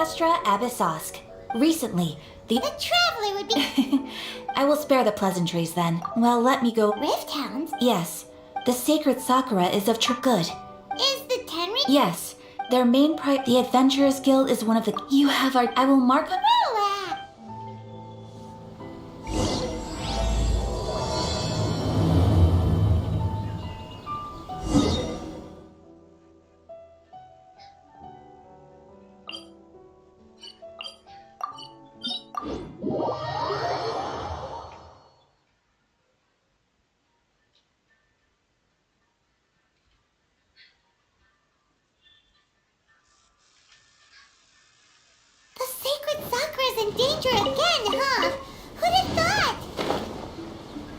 Astra Abyssosk. Recently, The Traveler would be... I will spare the pleasantries then. Well, let me go. Rift Hounds? Yes. The sacred Sakura is of true good. Is the Tenri... Yes. Their main the Adventurers Guild is one of the... You have our... I will mark... The sacred Sakura's in danger again, huh? Who'd have thought?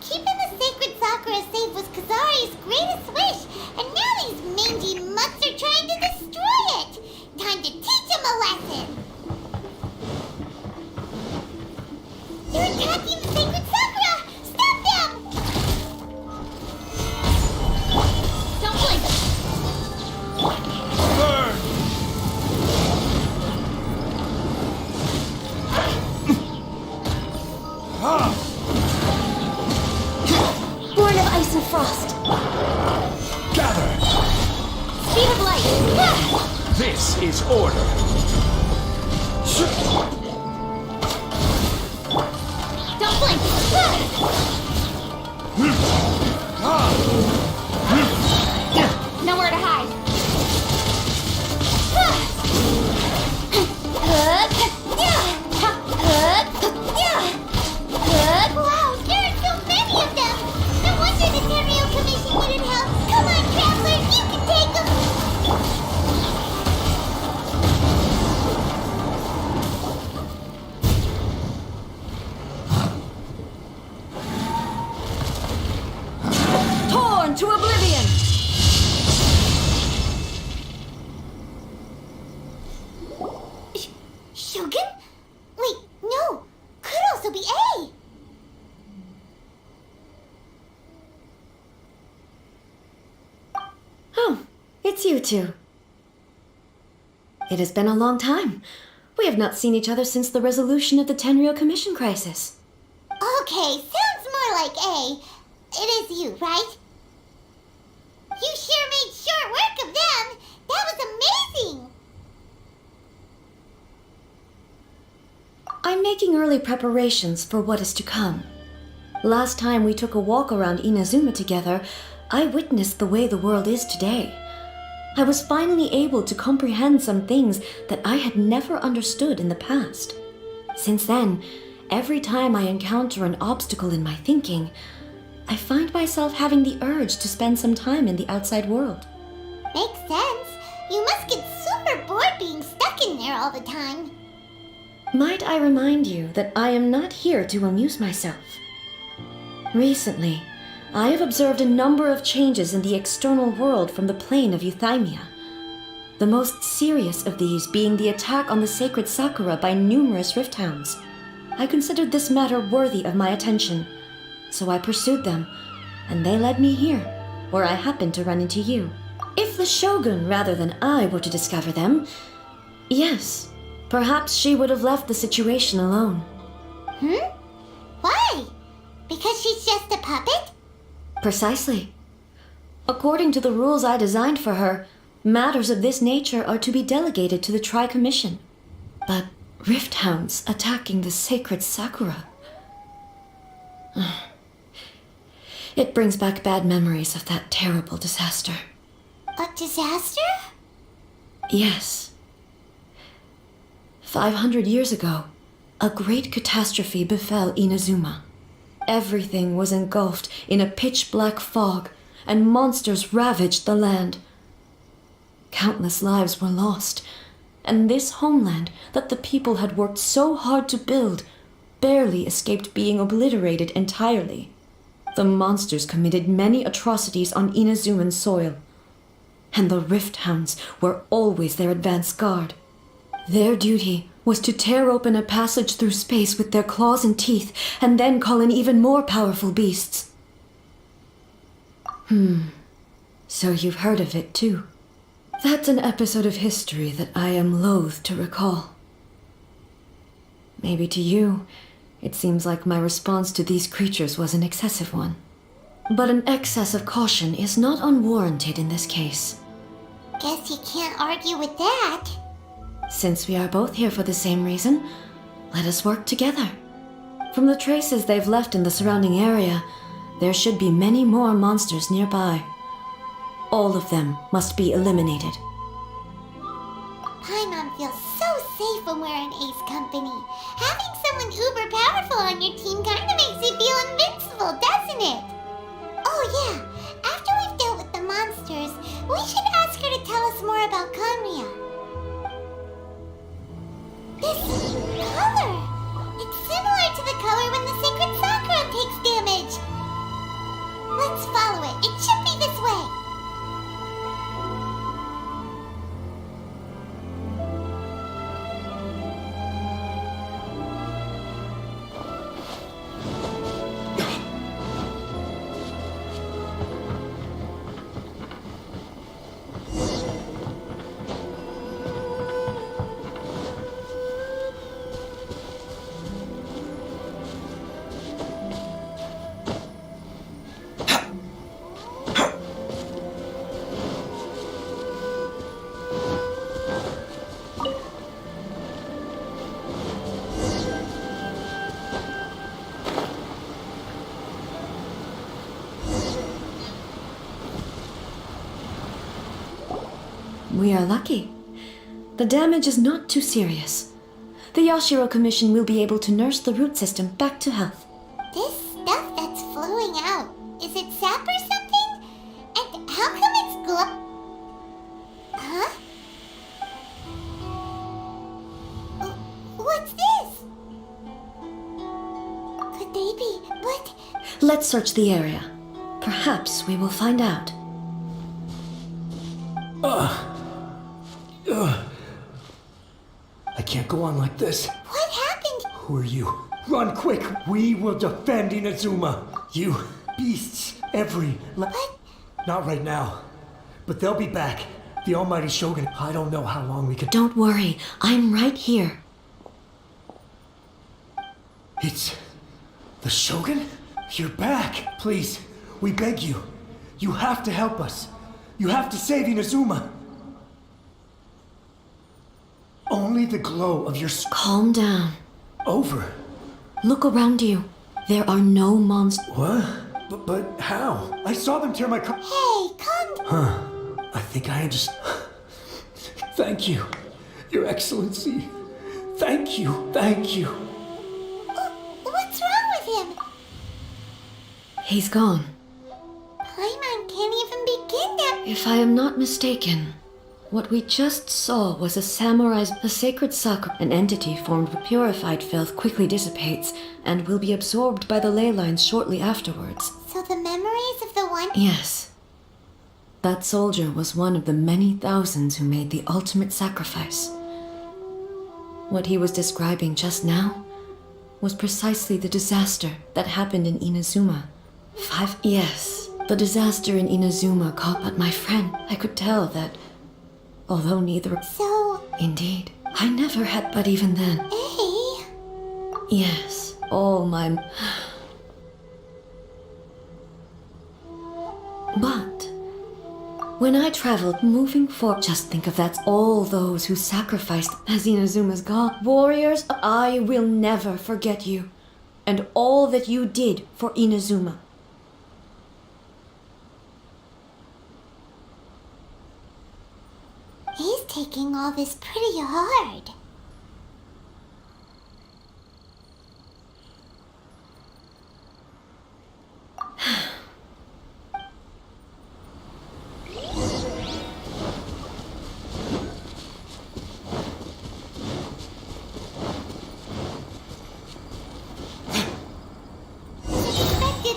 Keeping the sacred Sakura safe was Kazari's greatest wish, and now these mangy mutts are trying to destroy it! Time to teach him a lesson! They're attacking the sacred Sakura! Stop them! Don't blink! Burn! Born of ice and frost. Gather! Speed of light. This is order. Don't blink. Nowhere to hide. Wow, there are so many of them! No wonder the Tenryou Commission needed help! Come on, Traveler, you can take them! Torn to oblivion. Shogun? Wait, no! Could also be A! Oh, it's you two. It has been a long time. We have not seen each other since the resolution of the Tenryou Commission crisis. Okay, sounds more like A. It is you, right? You sure made short work of them! That was amazing! I'm making early preparations for what is to come. Last time we took a walk around Inazuma together, I witnessed the way the world is today. I was finally able to comprehend some things that I had never understood in the past. Since then, every time I encounter an obstacle in my thinking, I find myself having the urge to spend some time in the outside world. Makes sense. You must get super bored being stuck in there all the time. Might I remind you that I am not here to amuse myself? Recently, I have observed a number of changes in the external world from the plane of Euthymia. The most serious of these being the attack on the sacred Sakura by numerous rift hounds. I considered this matter worthy of my attention, so I pursued them, and they led me here, where I happened to run into you. If the Shogun rather than I were to discover them, yes, perhaps she would have left the situation alone. Why? Because she's just a puppet? Precisely. According to the rules I designed for her, matters of this nature are to be delegated to the Tri-Commission. But rift hounds attacking the sacred Sakura... It brings back bad memories of that terrible disaster. A disaster? Yes. 500 years ago, a great catastrophe befell Inazuma. Everything was engulfed in a pitch-black fog, and monsters ravaged the land. Countless lives were lost, and this homeland that the people had worked so hard to build barely escaped being obliterated entirely. The monsters committed many atrocities on Inazuman soil, and the Rift Hounds were always their advance guard. Their duty was to tear open a passage through space with their claws and teeth, and then call in even more powerful beasts. So you've heard of it too. That's an episode of history that I am loath to recall. Maybe to you, it seems like my response to these creatures was an excessive one. But an excess of caution is not unwarranted in this case. Guess you can't argue with that. Since we are both here for the same reason, let us work together. From the traces they've left in the surrounding area, there should be many more monsters nearby. All of them must be eliminated. Paimon feels so safe when we're in Ace Company. Having someone uber powerful on your team kinda makes you feel invincible, doesn't it? Oh yeah, after we've dealt with the monsters, we should ask her to tell us more about Kanria. This color! It's similar to the color when the sacred sakura takes damage. Let's follow it. It should be this way. We are lucky. The damage is not too serious. The Yashiro Commission will be able to nurse the root system back to health. This stuff that's flowing out, is it sap or something? And how come it's Huh? What's this? Could they be, but... Let's search the area. Perhaps we will find out. I can't go on like this. What happened? Who are you? Run quick! We will defend Inazuma! You beasts! But... Not right now. But they'll be back. The almighty Shogun. I don't know how long we could... Don't worry, I'm right here. It's... the Shogun? You're back! Please, we beg you. You have to help us. You have to save Inazuma. Only the glow of your... Calm down. Over. Look around you. There are no monsters. What? But how? I saw them tear my car... Hey, come... I think I understand. Thank you, Your Excellency. Thank you, thank you. What's wrong with him? He's gone. Paimon can't even begin to... If I am not mistaken, what we just saw was a samurai's... A sacred sakura, an entity formed of purified filth, quickly dissipates and will be absorbed by the ley lines shortly afterwards. So the memories of the one... Yes. That soldier was one of the many thousands who made the ultimate sacrifice. What he was describing just now was precisely the disaster that happened in Inazuma. Yes, the disaster in Inazuma caught but my friend. I could tell that, although neither... So... Indeed, I never had, but even then... Hey... Yes, all my... But... when I traveled, moving forward, just think of that, all those who sacrificed as Inazuma's god. Warriors, I will never forget you, and all that you did for Inazuma. He's taking all this pretty hard.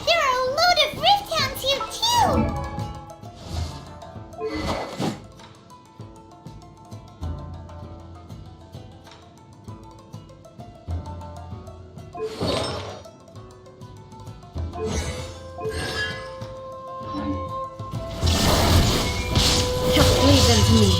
There are a load of rift hounds here too! Just leave them to me.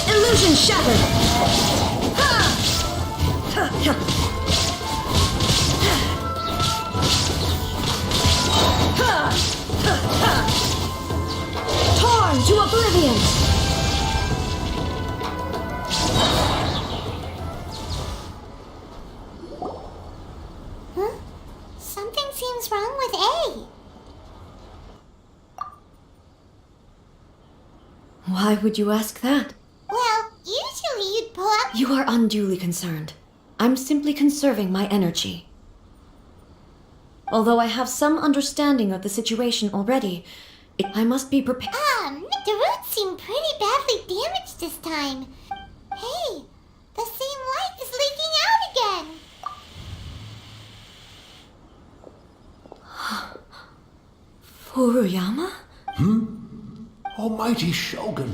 Illusion shattered! Torn to oblivion! Huh? Something seems wrong with A. Why would you ask that? Well, usually you'd pull up. You are unduly concerned. I'm simply conserving my energy. Although I have some understanding of the situation already, I must be prepared. The roots seem pretty badly damaged this time. Hey, the same light is leaking out again. Furuyama? Almighty Shogun,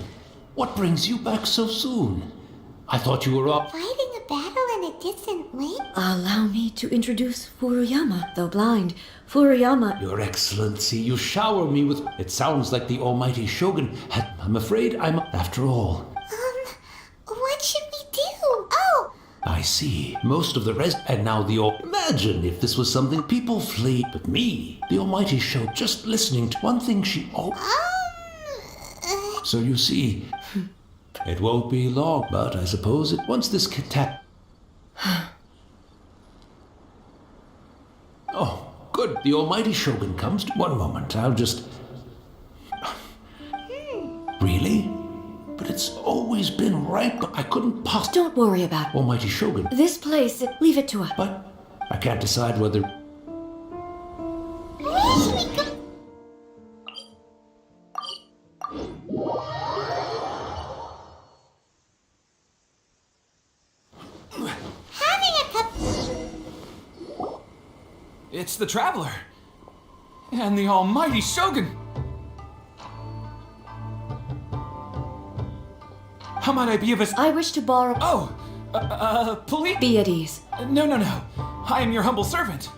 what brings you back so soon? I thought you were up. Fighting a battle in a distant land? Allow me to introduce Furuyama. Though blind, Furuyama... Your Excellency, you shower me with... It sounds like the Almighty Shogun had... I'm afraid I'm... After all. What should we do? Oh! I see. Most of the rest... And now the... Imagine if this was something people flee. But me, the Almighty Shogun, just listening to one thing she... So you see... It won't be long, but I suppose it... Once this Oh, good. The Almighty Shogun comes to... One moment, I'll just... Really? But it's always been right, but I couldn't possibly... Don't worry about it. Almighty Shogun. This place, leave it to us. But I can't decide whether... Where should we go? Having a cup... It's the Traveler. And the Almighty Shogun. How might I be of I wish to borrow... Oh! Police? Be at ease. No. I am your humble servant.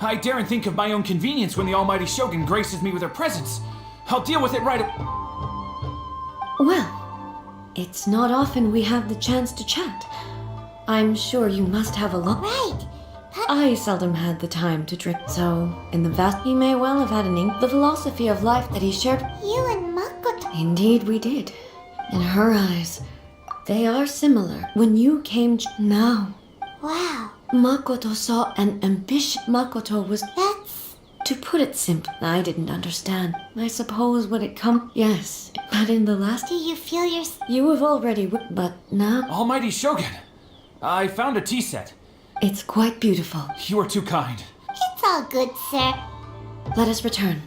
I daren't think of my own convenience when the Almighty Shogun graces me with her presence. I'll deal with it right Well, it's not often we have the chance to chat. I'm sure you must have a lot. Right. I seldom had the time to drink, so in the vast he may well have had an ink the philosophy of life that he shared. You and Makoto. Indeed we did. In her eyes, they are similar. When you came now, Wow. Makoto saw an ambition. Makoto was, That's... to put it simply, I didn't understand. I suppose would it come? Yes, but in the last, Do you feel your... you have already, but now, Almighty Shogun. I found a tea set. it's quite beautiful. You are too kind. It's all good, sir. Let us return.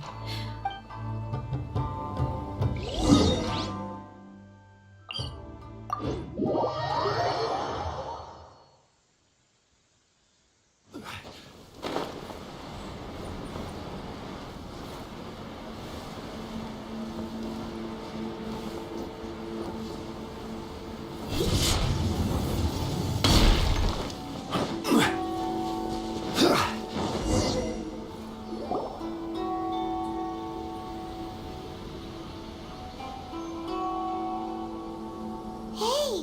Hey,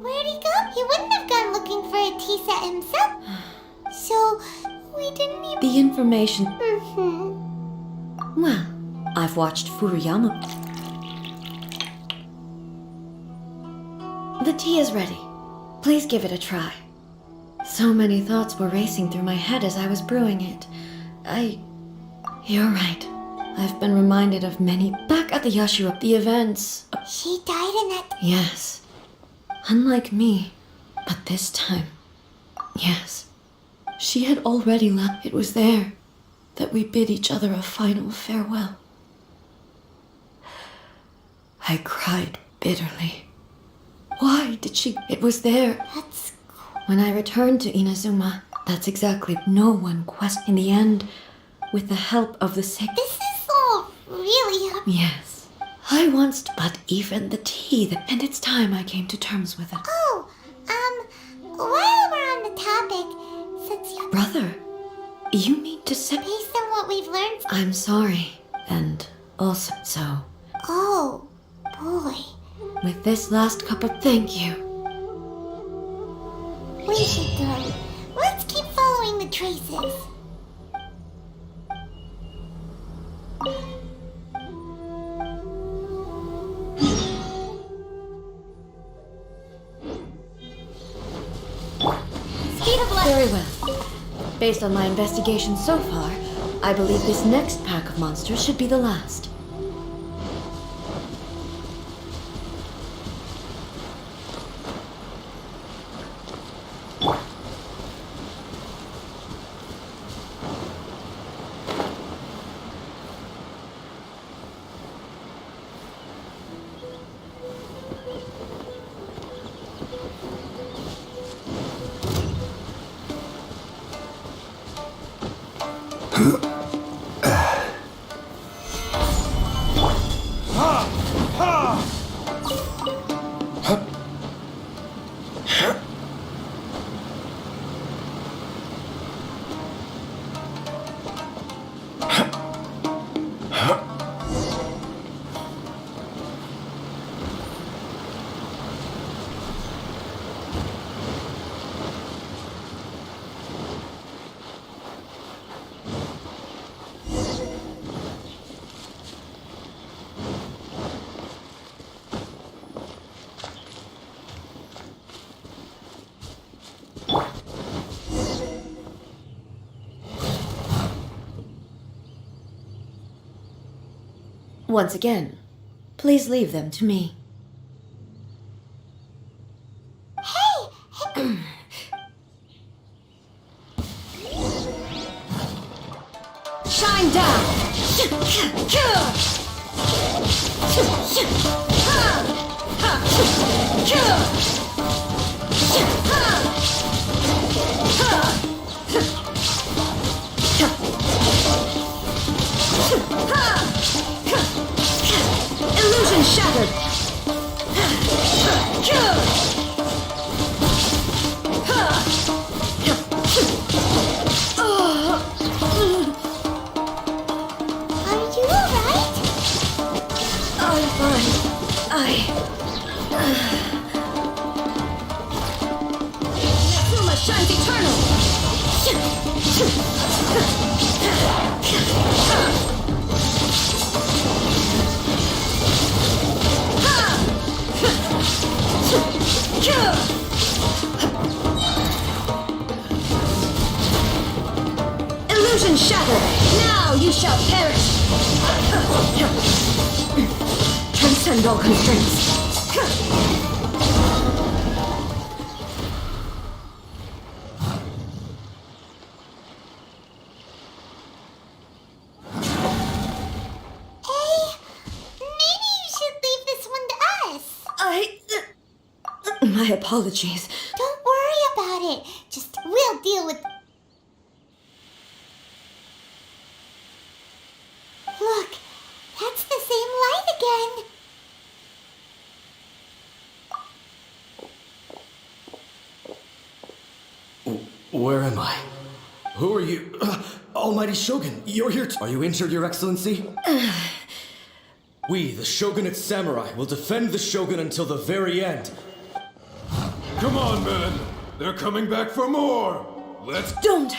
where'd he go? He wouldn't have gone looking for a tea set himself. So, we didn't even... The information. Mm-hmm. Well, I've watched Furuyama. The tea is ready. Please give it a try. So many thoughts were racing through my head as I was brewing it. You're right. I've been reminded of many. Back at the Yashiro, the events. She died in that... Yes. Unlike me. But this time. Yes. She had already left. It was there that we bid each other a final farewell. I cried bitterly. Why did she? It was there. That's... When I returned to Inazuma, that's exactly no one questioned. In the end, with the help of the sick. This is all really... Yes. I once, but even the tea, and it's time I came to terms with it. Oh, while we're on the topic, since you... Brother, you mean to say. Based on what we've learned. I'm sorry. And also, so, Oh, boy. with this last cup of thank you. We should go. Let's keep following the traces. Speed of light. Very well. Based on my investigation so far, I believe this next pack of monsters should be the last. Once again, please leave them to me. Shine down! Illusion shattered! Are you alright? I'm fine. Enkanomiya shines eternal! Illusion shattered! Now you shall perish! Transcend all constraints! Maybe you should leave this one to us. My apologies. Don't worry about it. Just we'll deal with. Look, that's the same light again. Where am I? Who are you? Almighty Shogun, you're here. Are you injured, Your Excellency? We, the Shogunate Samurai, will defend the Shogun until the very end. Come on, men! They're coming back for more! Let's... Don't!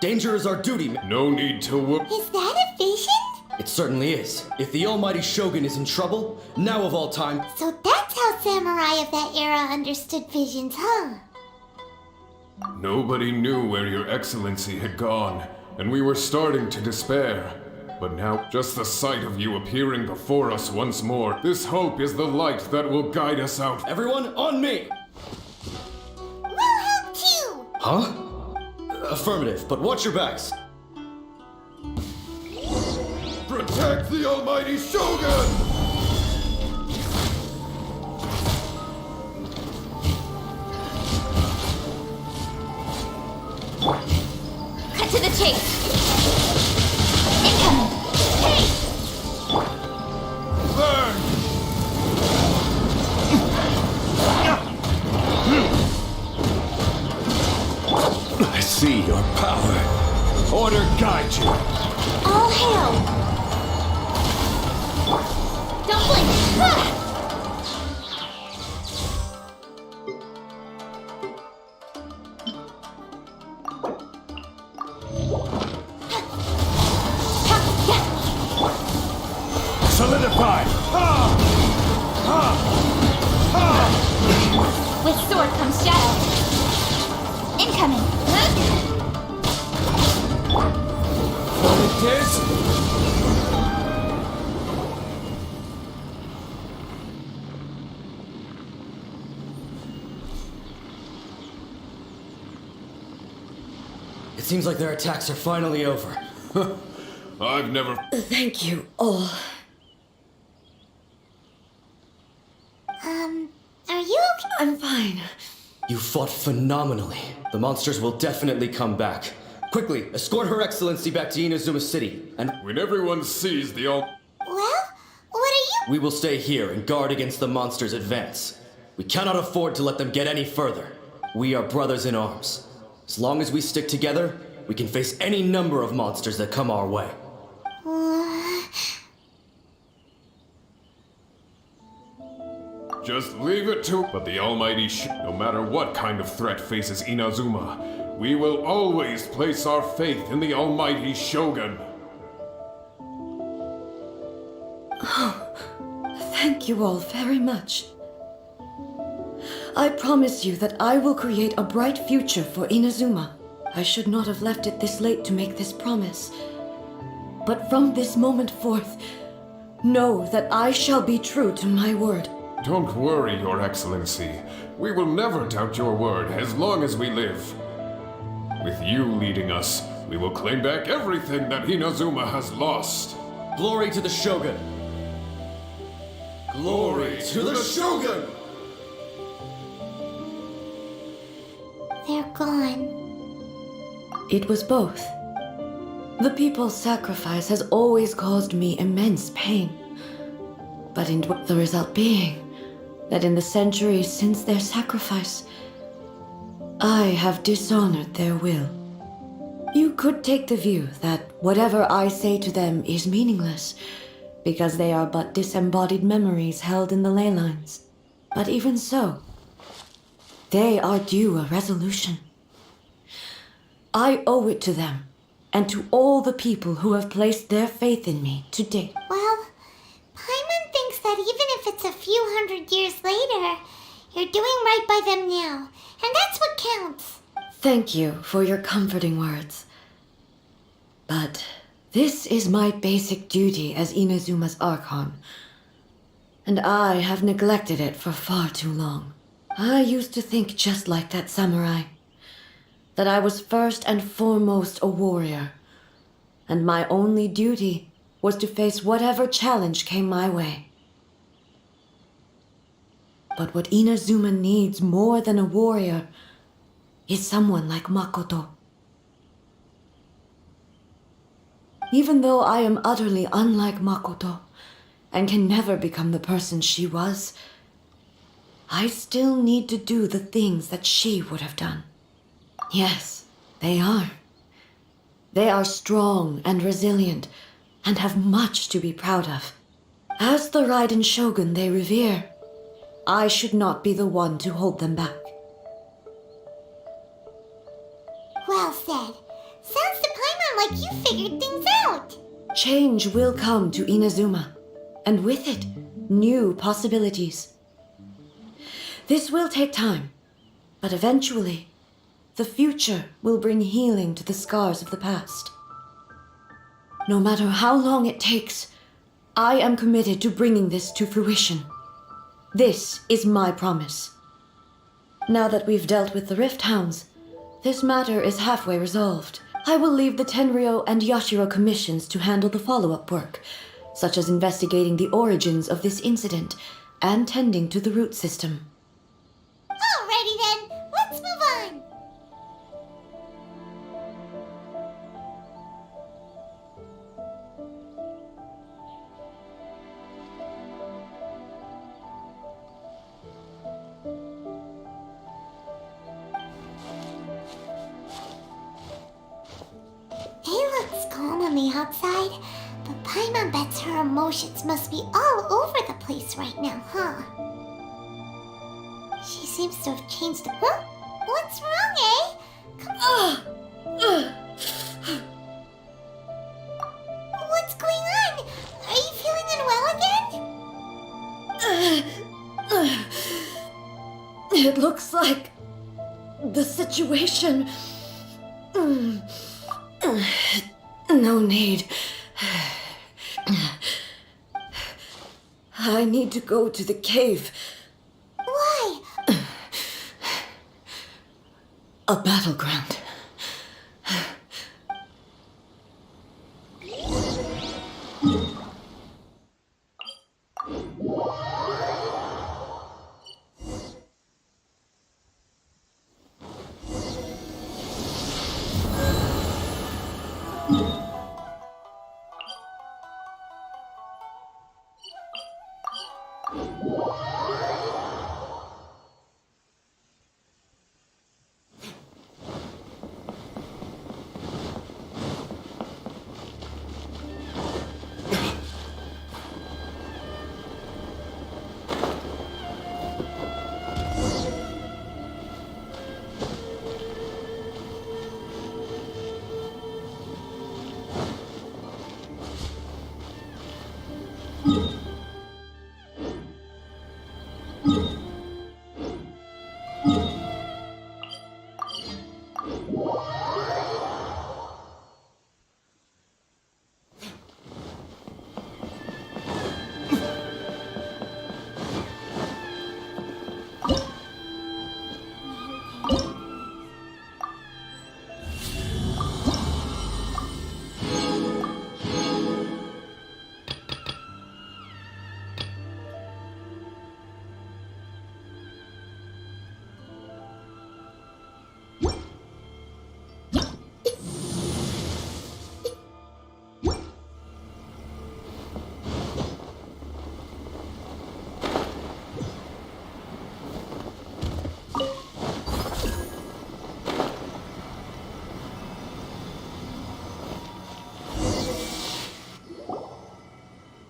Danger is our duty. No need to whoop... Is that a vision? It certainly is. If the Almighty Shogun is in trouble, now of all time... So that's how samurai of that era understood visions, huh? Nobody knew where your excellency had gone, and we were starting to despair. But now, just the sight of you appearing before us once more, this hope is the light that will guide us out. Everyone, on me! We'll help too! Huh? Affirmative, but watch your backs. Protect the almighty Shogun! Cut to the chase! Incoming! Hey! Burn! I see your power. Order guide. All hail! Don't blink! Ah! Solidify! With sword comes shadow. Incoming! What it is? It seems like their attacks are finally over. I've never. Thank you all. Are you okay? I'm fine. You fought phenomenally. The monsters will definitely come back. Quickly, escort Her Excellency back to Inazuma City, and When everyone sees the all. Well, what are you? we will stay here and guard against the monsters' advance. We cannot afford to let them get any further. We are brothers in arms. As long as we stick together, we can face any number of monsters that come our way. Just leave it to. But the Almighty no matter what kind of threat faces Inazuma, we will always place our faith in the Almighty Shogun. Thank you all very much. I promise you that I will create a bright future for Inazuma. I should not have left it this late to make this promise. But from this moment forth, know that I shall be true to my word. Don't worry, Your Excellency. We will never doubt your word as long as we live. With you leading us, we will claim back everything that Inazuma has lost. Glory to the Shogun! Glory to the Shogun! They're gone. It was both. The people's sacrifice has always caused me immense pain. But in the result being that in the centuries since their sacrifice, I have dishonored their will. You could take the view that whatever I say to them is meaningless, because they are but disembodied memories held in the ley lines. But even so, they are due a resolution. I owe it to them, and to all the people who have placed their faith in me to date. Well, Paimon thinks that even if it's a few hundred years later, you're doing right by them now, and that's what counts. Thank you for your comforting words. But this is my basic duty as Inazuma's Archon, and I have neglected it for far too long. I used to think just like that samurai, that I was first and foremost a warrior, and my only duty was to face whatever challenge came my way. But what Inazuma needs more than a warrior is someone like Makoto. Even though I am utterly unlike Makoto and can never become the person she was, I still need to do the things that she would have done. Yes, they are. They are strong and resilient and have much to be proud of. As the Raiden Shogun they revere, I should not be the one to hold them back. Well said. Sounds to Paimon like you figured things out. Change will come to Inazuma, and with it, new possibilities. This will take time, but eventually, the future will bring healing to the scars of the past. No matter how long it takes, I am committed to bringing this to fruition. This is my promise. Now that we've dealt with the Rift Hounds, this matter is halfway resolved. I will leave the Tenryo and Yashiro commissions to handle the follow-up work, such as investigating the origins of this incident and tending to the root system. Alrighty then, let's move on. He looks calm on the outside, but Paimon bets her emotions must be all over the place right now, huh? She seems to have changed. Huh? What's wrong, eh? Come on. What's going on? Are you feeling unwell again? It looks like the situation. No need. I need to go to the cave. Why? A battleground.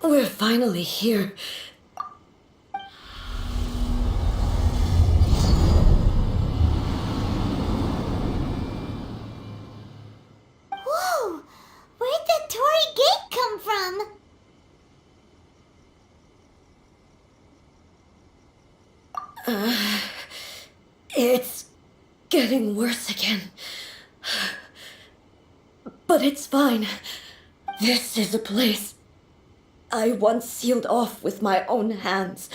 We're finally here. Whoa! Where'd the Torii Gate come from? It's getting worse again. But it's fine. This is a place I once sealed off with my own hands.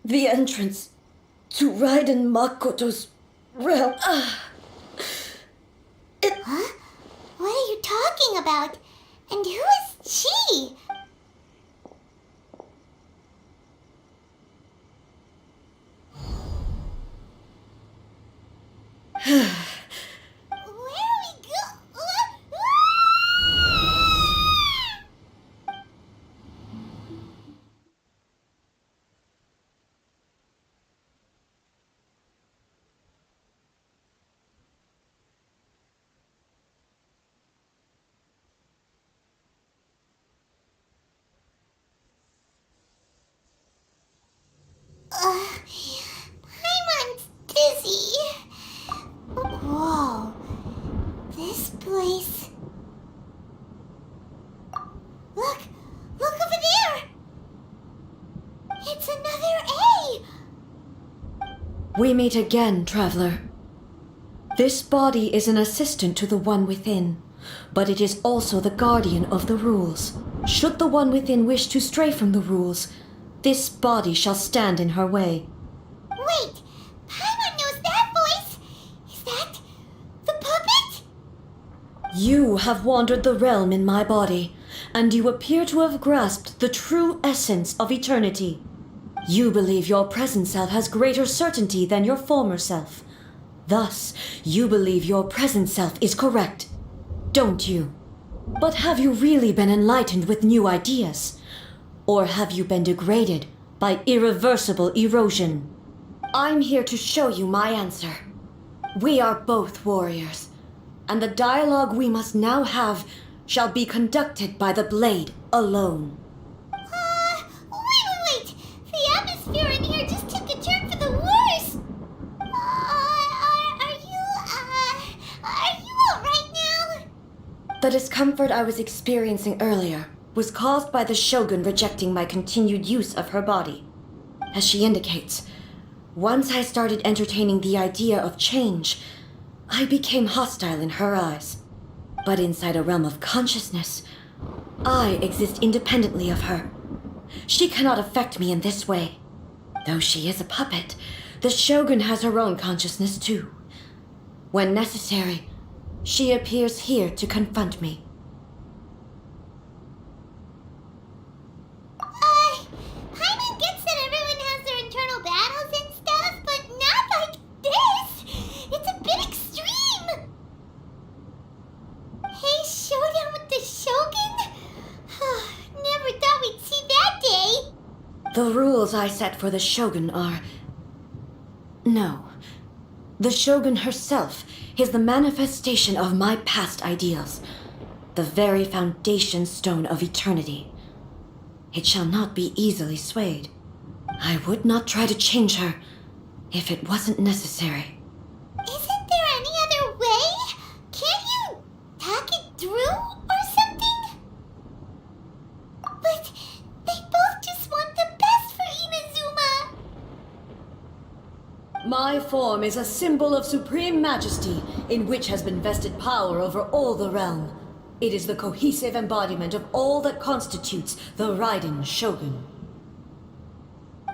The entrance to Raiden Makoto's realm. Huh? What are you talking about? And who is she? Where are we Paimon's dizzy. Whoa. This place. Look! Look over there! It's another A! We meet again, traveler. This body is an assistant to the One Within, but it is also the guardian of the rules. Should the One Within wish to stray from the rules, this body shall stand in her way. Wait! Paimon knows that voice! Is that the puppet? You have wandered the realm in my body, and you appear to have grasped the true essence of eternity. You believe your present self has greater certainty than your former self. Thus, you believe your present self is correct, don't you? But have you really been enlightened with new ideas? Or have you been degraded by irreversible erosion? I'm here to show you my answer. We are both warriors, And the dialogue we must now have shall be conducted by the blade alone. Wait! The atmosphere in here just took a turn for the worse! Are you alright now? The discomfort I was experiencing earlier was caused by the Shogun rejecting my continued use of her body. As she indicates, once I started entertaining the idea of change, I became hostile in her eyes. But inside a realm of consciousness, I exist independently of her. She cannot affect me in this way. Though she is a puppet, the Shogun has her own consciousness too. When necessary, she appears here to confront me. Hyman gets that everyone has their internal battles and stuff, but not like this! It's a bit extreme! Hey, showdown with the Shogun? Never thought we'd see that day! The rules I set for the Shogun are... No. The Shogun herself is the manifestation of my past ideals, the very foundation stone of eternity. It shall not be easily swayed. I would not try to change her if it wasn't necessary. Isn't there any other way? Can't you talk it through or something? But they both just want the best for Inazuma. My form is a symbol of supreme majesty in which has been vested power over all the realm. It is the cohesive embodiment of all that constitutes the Raiden Shogun.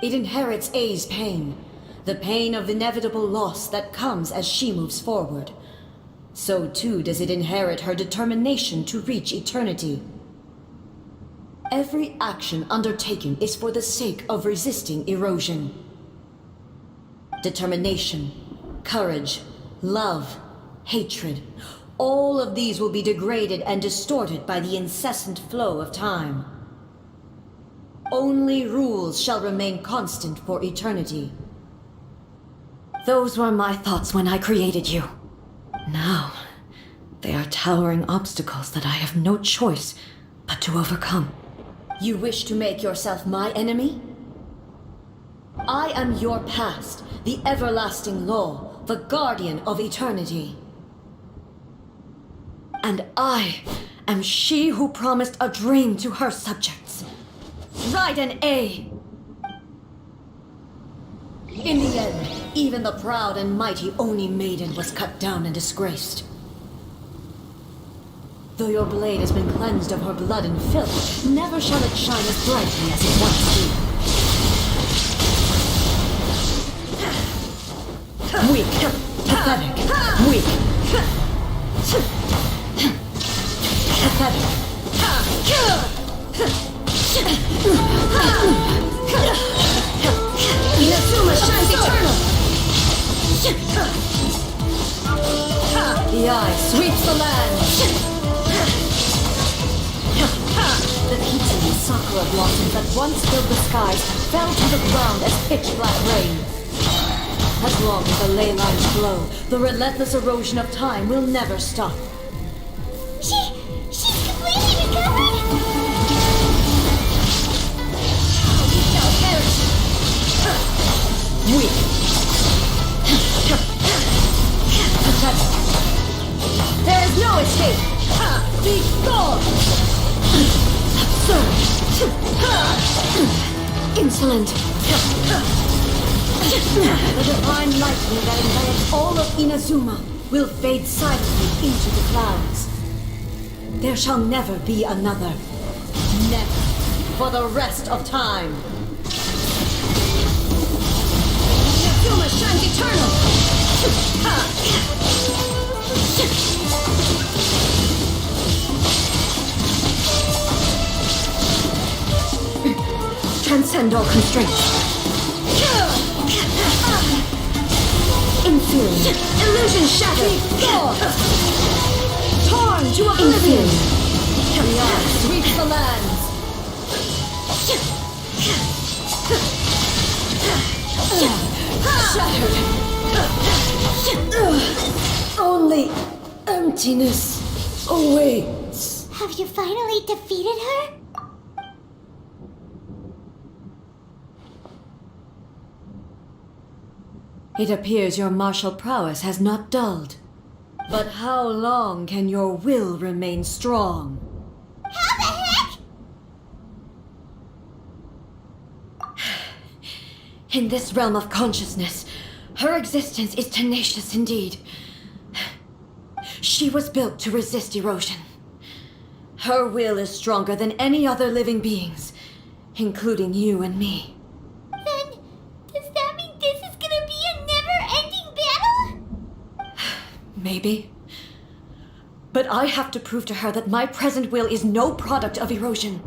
It inherits Ei's pain, the pain of inevitable loss that comes as she moves forward. So too does it inherit her determination to reach eternity. Every action undertaken is for the sake of resisting erosion. Determination, courage, love, hatred, all of these will be degraded and distorted by the incessant flow of time. Only rules shall remain constant for eternity. Those were my thoughts when I created you. Now, they are towering obstacles that I have no choice but to overcome. You wish to make yourself my enemy? I am your past, the everlasting law, the guardian of eternity. And I am she who promised a dream to her subjects. Raiden A. In the end, even the proud and mighty Oni maiden was cut down and disgraced. Though your blade has been cleansed of her blood and filth, never shall it shine as brightly as it once did. Weak, pathetic, weak. Pathetic. Inazuma shines eternal! The eye sweeps the land! The peachy sakura blossoms that once filled the skies fell to the ground as pitch-black rain. As long as the ley lines glow, the relentless erosion of time will never stop. She's completely recovered? You shall perish! Weak. Pathetic. There is no escape! Be gone! Absurd! Insolent! The divine lightning that envelops all of Inazuma will fade silently into the clouds. There shall never be another. Never. For the rest of time. Inazuma shines eternal! Transcend all constraints. Inferior. Illusion shattered. Torn to oblivion. The eye sweeps the lands. Shattered. Only empty. Emptiness awaits. Have you finally defeated her? It appears your martial prowess has not dulled. But how long can your will remain strong? How the heck? In this realm of consciousness, her existence is tenacious indeed. She was built to resist erosion. Her will is stronger than any other living beings, including you and me. Then, does that mean this is gonna be a never-ending battle? Maybe. But I have to prove to her that my present will is no product of erosion.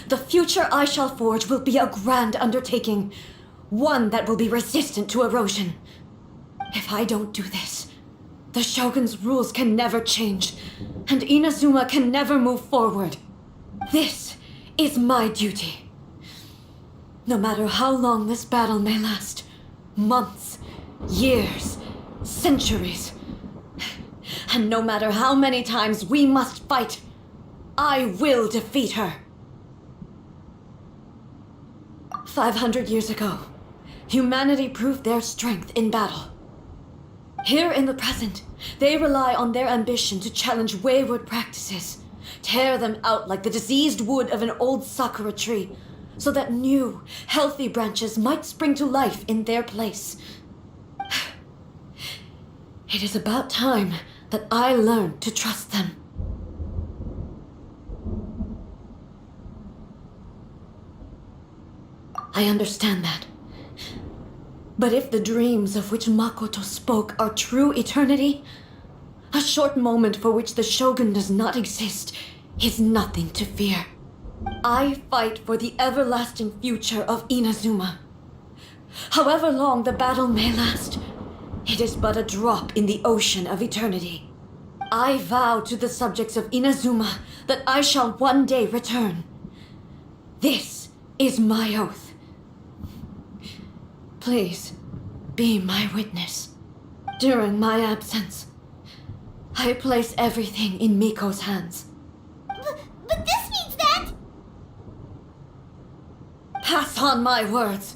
The future I shall forge will be a grand undertaking, one that will be resistant to erosion. If I don't do this, the Shogun's rules can never change, and Inazuma can never move forward. This is my duty. No matter how long this battle may last, months, years, centuries, and no matter how many times we must fight, I will defeat her. 500 years ago, humanity proved their strength in battle. Here in the present, they rely on their ambition to challenge wayward practices, tear them out like the diseased wood of an old sakura tree, so that new, healthy branches might spring to life in their place. It is about time that I learned to trust them. I understand that. But if the dreams of which Makoto spoke are true eternity, a short moment for which the Shogun does not exist is nothing to fear. I fight for the everlasting future of Inazuma. However long the battle may last, it is but a drop in the ocean of eternity. I vow to the subjects of Inazuma that I shall one day return. This is my oath. Please, be my witness. During my absence, I place everything in Miko's hands. But this means that... Pass on my words.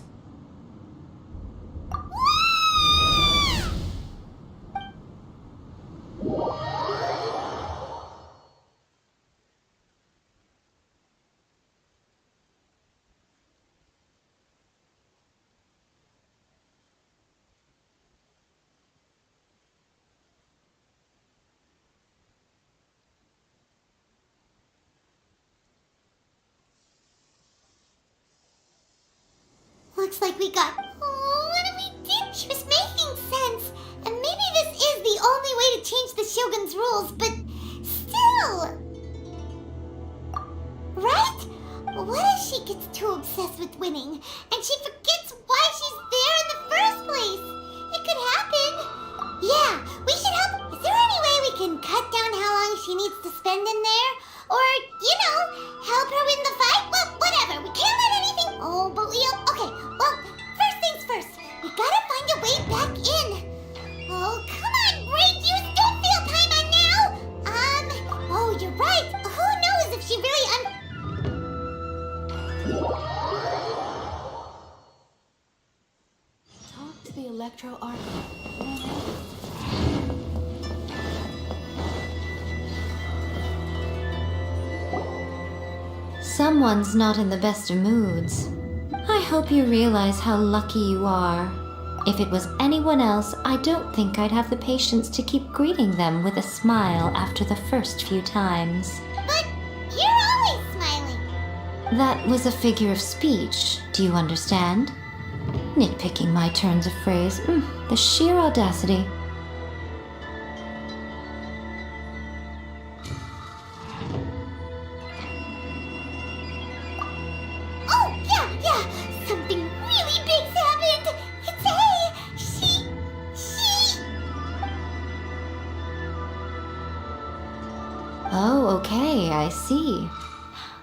Looks like we got... Oh, what do we do? She was making sense. And maybe this is the only way to change the Shogun's rules, but still... Right? What if she gets too obsessed with winning, and she forgets why she's there in the first place? It could happen. Yeah, we should help. Is there any way we can cut down how long she needs to spend in there? Or, help her win the fight? Well, whatever. We can't let anything... Oh, but okay, well, first things first. We gotta find a way back in. Oh, come on, Braid. You don't feel time on now. Oh, you're right. Who knows if she really Talk to the Electro Arc. Someone's not in the best of moods. I hope you realize how lucky you are. If it was anyone else, I don't think I'd have the patience to keep greeting them with a smile after the first few times. But you're always smiling. That was a figure of speech, do you understand? Nitpicking my turns of phrase, the sheer audacity. Something really big's happened. It's she... Oh, okay, I see.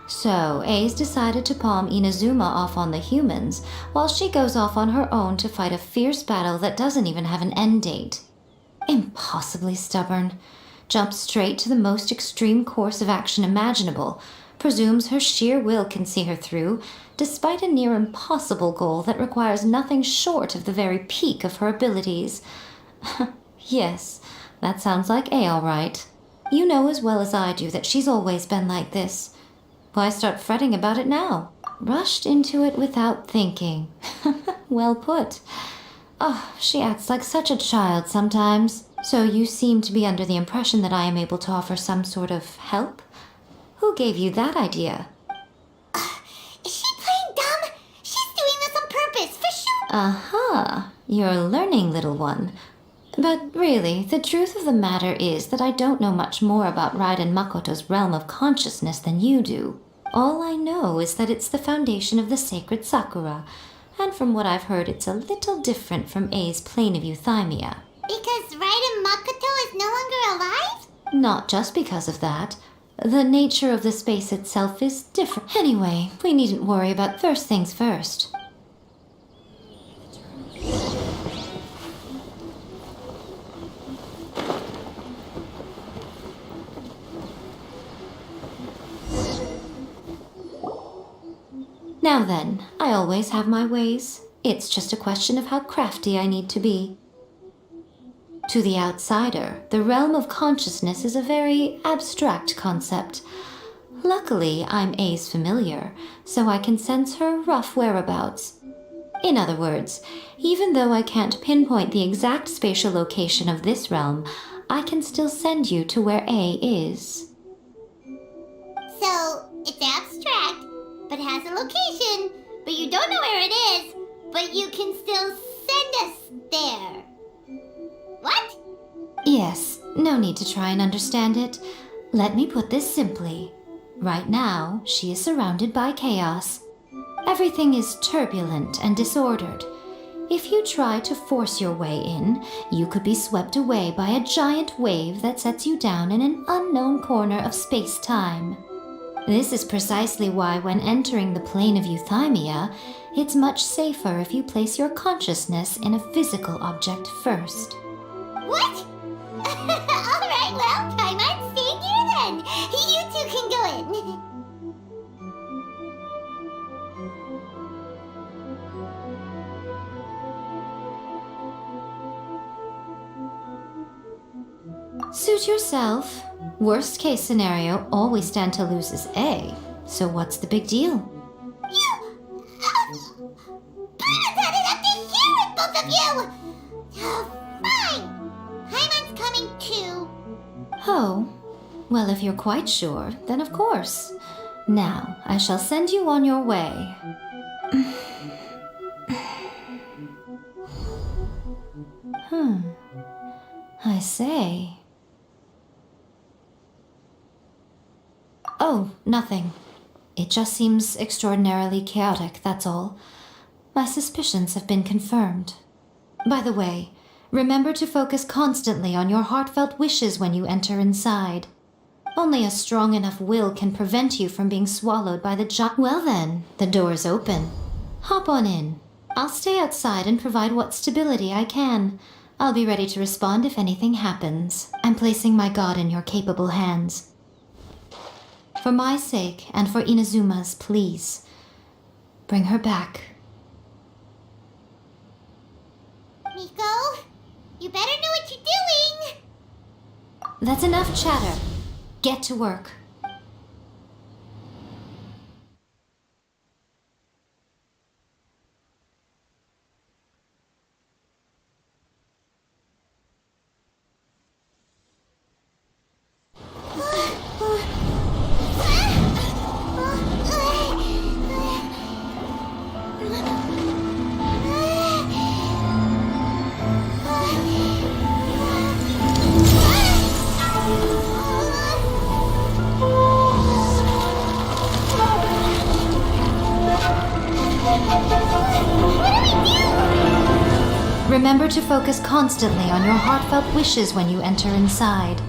So, A's decided to palm Inazuma off on the humans, while she goes off on her own to fight a fierce battle that doesn't even have an end date. Impossibly stubborn. jumps straight to the most extreme course of action imaginable, presumes her sheer will can see her through, despite a near impossible goal that requires nothing short of the very peak of her abilities. Yes, that sounds like A all right. You know as well as I do that she's always been like this. Why start fretting about it now? Rushed into it without thinking. Well put. Oh, she acts like such a child sometimes. So you seem to be under the impression that I am able to offer some sort of help? Who gave you that idea? Is she playing dumb? She's doing this on purpose, for sure. Aha, you're learning, little one. But really, the truth of the matter is that I don't know much more about Raiden Makoto's realm of consciousness than you do. All I know is that it's the foundation of the sacred Sakura, and from what I've heard, it's a little different from A's plane of euthymia. Because Raiden Makoto is no longer alive? Not just because of that. The nature of the space itself is different. Anyway, we needn't worry about first things first. Now then, I always have my ways. It's just a question of how crafty I need to be. To the outsider, the realm of consciousness is a very abstract concept. Luckily, I'm A's familiar, so I can sense her rough whereabouts. In other words, even though I can't pinpoint the exact spatial location of this realm, I can still send you to where A is. So, it's abstract, but has a location, but you don't know where it is, but you can still send us there. What? Yes, no need to try and understand it. Let me put this simply. Right now, she is surrounded by chaos. Everything is turbulent and disordered. If you try to force your way in, you could be swept away by a giant wave that sets you down in an unknown corner of space-time. This is precisely why when entering the plane of euthymia, it's much safer if you place your consciousness in a physical object first. What? Alright, well, Paimon's staying here then. You two can go in. Suit yourself. Worst case scenario, all we stand to lose is A. So what's the big deal? You... Paimon's had it up to here with both of you! Fine! Paimon's coming too. Oh, well, if you're quite sure, then of course. Now, I shall send you on your way. I say. Oh, nothing. It just seems extraordinarily chaotic, that's all. My suspicions have been confirmed. By the way, remember to focus constantly on your heartfelt wishes when you enter inside. Only a strong enough will can prevent you from being swallowed by the giant. Well then, the door's open. Hop on in. I'll stay outside and provide what stability I can. I'll be ready to respond if anything happens. I'm placing my god in your capable hands. For my sake and for Inazuma's, please, bring her back. Miko, you better know what you're doing! That's enough chatter. Get to work. Remember to focus constantly on your heartfelt wishes when you enter inside.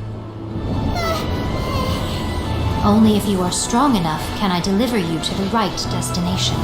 Only if you are strong enough can I deliver you to the right destination.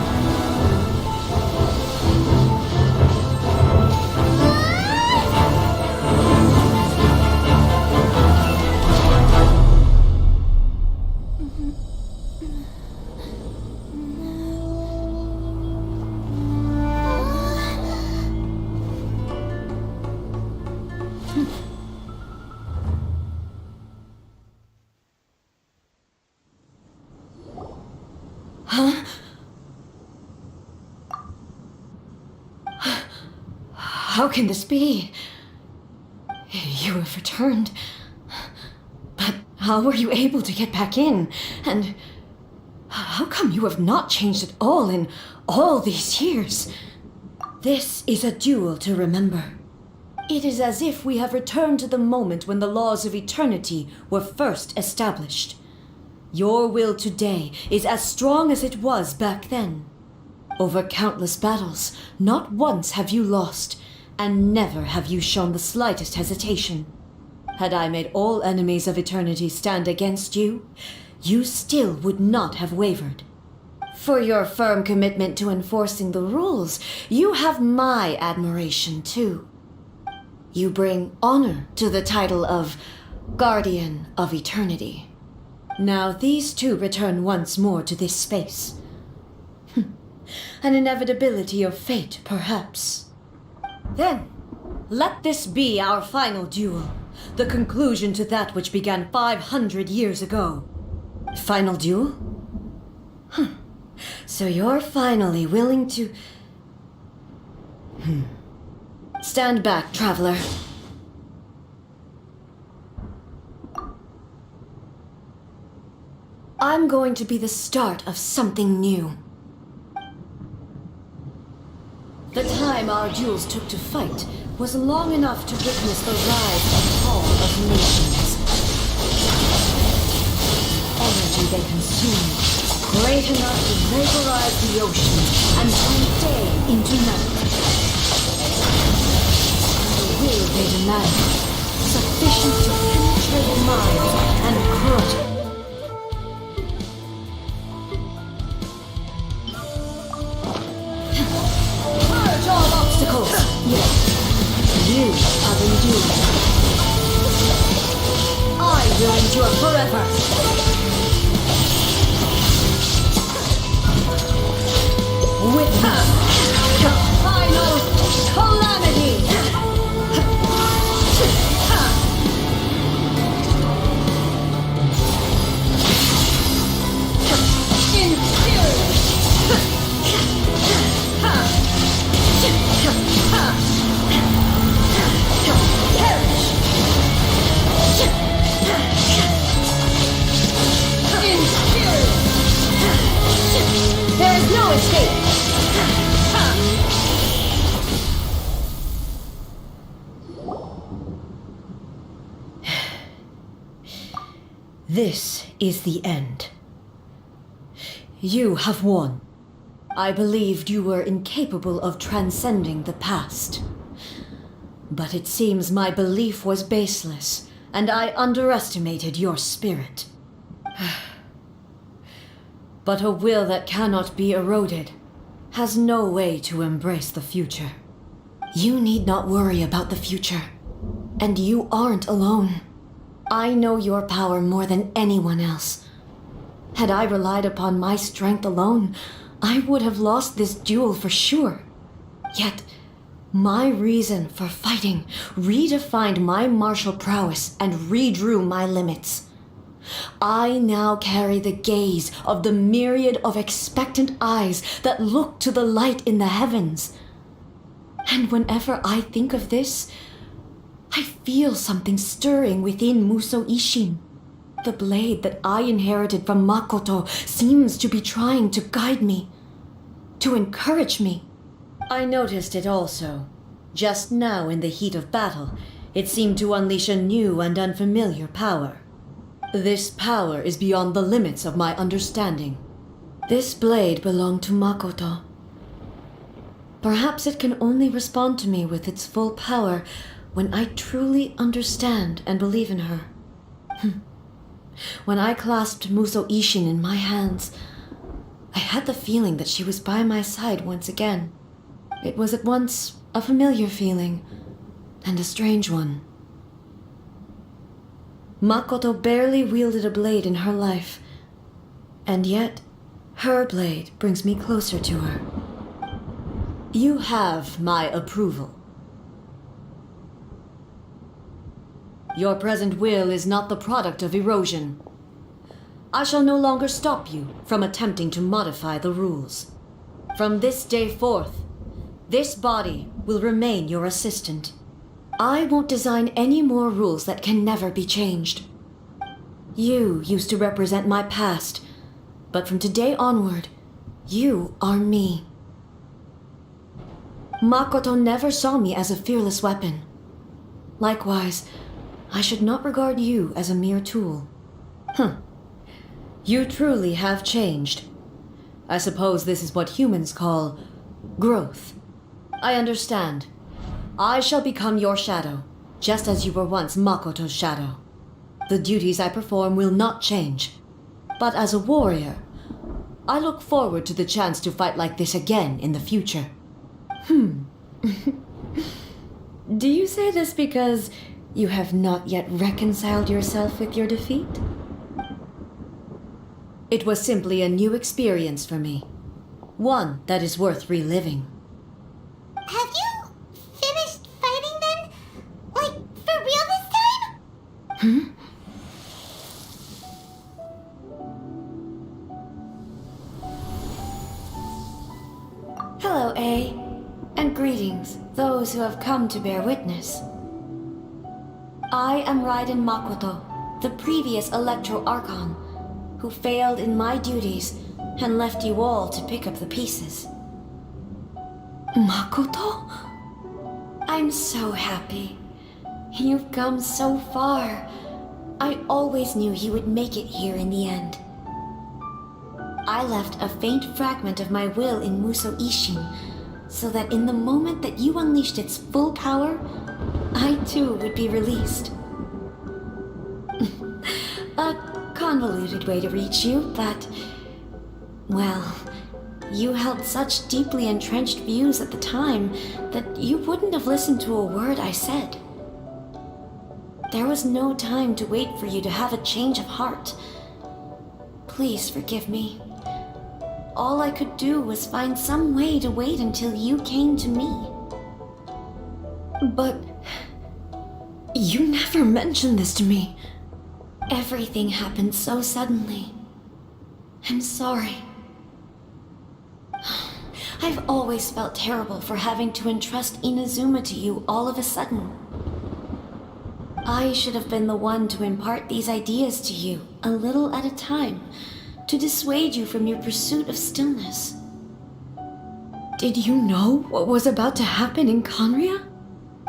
How can this be? You have returned. But how were you able to get back in? And how come you have not changed at all in all these years? This is a duel to remember. It is as if we have returned to the moment when the laws of eternity were first established. Your will today is as strong as it was back then. Over countless battles, not once have you lost, and never have you shown the slightest hesitation. Had I made all enemies of eternity stand against you, you still would not have wavered. For your firm commitment to enforcing the rules, you have my admiration too. You bring honor to the title of Guardian of Eternity. Now these two return once more to this space. An inevitability of fate, perhaps. Then, let this be our final duel, the conclusion to that which began 500 years ago. Final duel? So you're finally willing to... Stand back, traveler. I'm going to be the start of something new. The time our duels took to fight was long enough to witness the rise and fall of nations. Energy they consumed, great enough to vaporize the ocean and turn day into night. The will they demanded, sufficient to penetrate minds and crush. Yes, you have endured. I will endure forever. Witness the final calamity. There is no escape! This is the end. You have won. I believed you were incapable of transcending the past. But it seems my belief was baseless, and I underestimated your spirit. But a will that cannot be eroded has no way to embrace the future. You need not worry about the future, and you aren't alone. I know your power more than anyone else. Had I relied upon my strength alone, I would have lost this duel for sure. Yet, my reason for fighting redefined my martial prowess and redrew my limits. I now carry the gaze of the myriad of expectant eyes that look to the light in the heavens. And whenever I think of this, I feel something stirring within Musou Ishin. The blade that I inherited from Makoto seems to be trying to guide me, to encourage me. I noticed it also. Just now in the heat of battle, it seemed to unleash a new and unfamiliar power. This power is beyond the limits of my understanding. This blade belonged to Makoto. Perhaps it can only respond to me with its full power when I truly understand and believe in her. When I clasped Musou Ishin in my hands, I had the feeling that she was by my side once again. It was at once a familiar feeling and a strange one. Makoto barely wielded a blade in her life, and yet her blade brings me closer to her. You have my approval. Your present will is not the product of erosion. I shall no longer stop you from attempting to modify the rules. From this day forth, this body will remain your assistant. I won't design any more rules that can never be changed. You used to represent my past, but from today onward, you are me. Makoto never saw me as a fearless weapon. Likewise, I should not regard you as a mere tool. You truly have changed. I suppose this is what humans call growth. I understand. I shall become your shadow, just as you were once Makoto's shadow. The duties I perform will not change. But as a warrior, I look forward to the chance to fight like this again in the future. Do you say this because you have not yet reconciled yourself with your defeat? It was simply a new experience for me. One that is worth reliving. Have you finished fighting then? Like, for real this time? Hello, A. And greetings, those who have come to bear witness. I am Raiden Makoto, the previous Electro Archon, who failed in my duties and left you all to pick up the pieces. Makoto? I'm so happy. You've come so far. I always knew you would make it here in the end. I left a faint fragment of my will in Muso Ishin, so that in the moment that you unleashed its full power, I too would be released. A convoluted way to reach you, but... well, you held such deeply entrenched views at the time that you wouldn't have listened to a word I said. There was no time to wait for you to have a change of heart. Please forgive me. All I could do was find some way to wait until you came to me. But... you never mentioned this to me. Everything happened so suddenly. I'm sorry. I've always felt terrible for having to entrust Inazuma to you all of a sudden. I should have been the one to impart these ideas to you, a little at a time, to dissuade you from your pursuit of stillness. Did you know what was about to happen in Conria?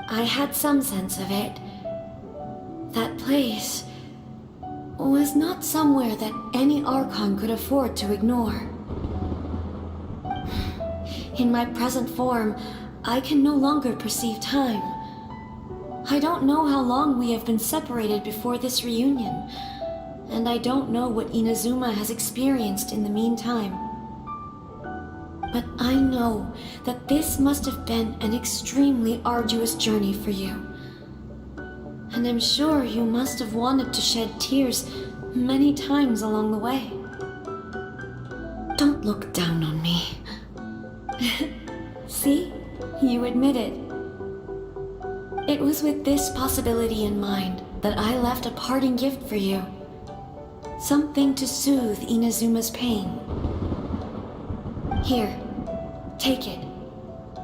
I had some sense of it. That place was not somewhere that any Archon could afford to ignore. In my present form, I can no longer perceive time. I don't know how long we have been separated before this reunion, and I don't know what Inazuma has experienced in the meantime. But I know that this must have been an extremely arduous journey for you. And I'm sure you must have wanted to shed tears many times along the way. Don't look down on me. See? You admit it. It was with this possibility in mind that I left a parting gift for you. Something to soothe Inazuma's pain. Here, take it,